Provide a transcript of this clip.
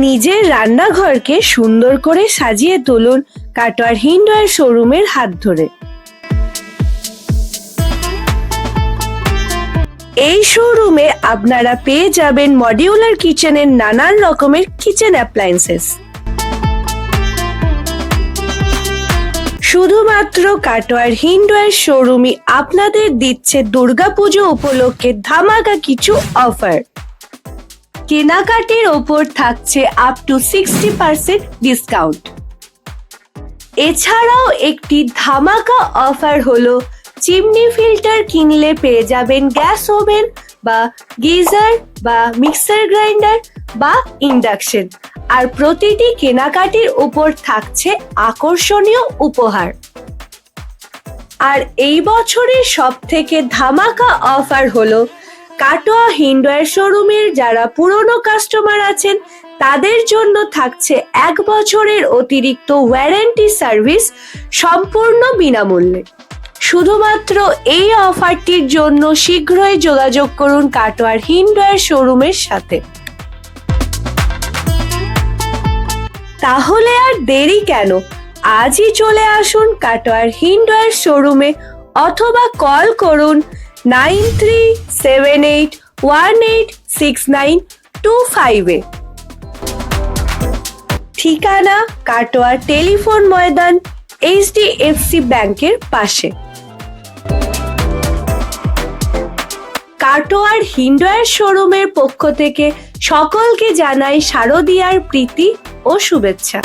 নিজের রান্নাঘরকে সুন্দর করে সাজিয়ে তুলুন কাটোয়ার হিন্ডওয়্যার শোরুমের হাত ধরে। এই শোরুমে আপনারা পেয়ে যাবেন মডিউলার কিচেনের নানান রকমের কিচেন অ্যাপ্লায়েন্সেস। শুধুমাত্র কাটোয়ার হিন্ডওয়্যার শোরুমই আপনাদের দিচ্ছে দুর্গাপুজো উপলক্ষে ধামাকা কিছু অফার। কেনাকাটির ওপর থাকছে আপ টু 60% ডিসকাউন্ট। এছাড়াও একটি ধামাকা অফার হলো চিমনি ফিল্টার কিনলে পেয়ে যাবেন গ্যাস ওভেন বা গিজার বা মিক্সার গ্রাইন্ডার বা ইন্ডাকশন, আর প্রতিটি কেনাকাটির উপর থাকছে আকর্ষণীয় উপহার। আর এই বছরের সবথেকে ধামাকা অফার হলো কাটোয়া হিন্ডওয়্যার শোরুমের যারা পুরনো কাস্টমার আছেন তাদের জন্য থাকছে 1 বছরের অতিরিক্ত ওয়ারেন্টি সার্ভিস সম্পূর্ণ বিনামূল্যে। শুধুমাত্র এই অফারটির জন্য শীঘ্রই যোগাযোগ করুন কাটোয়ার হিন্ডওয়্যার শোরুমের সাথে। তাহলে আর দেরি কেন, আজই চলে আসুন কাটোয়ার হিন্ডওয়্যার শোরুমে অথবা কল করুন 9378186925-এ। ঠিকানা কাটোয়ার টেলিফোন ময়দান, HDFC ব্যাংকের পাশে। কাটোয়ার হিন্ডওয়্যার শোরুমের পক্ষ থেকে সকলকে জানাই শারদীয়ার প্রীতি ও শুভেচ্ছা।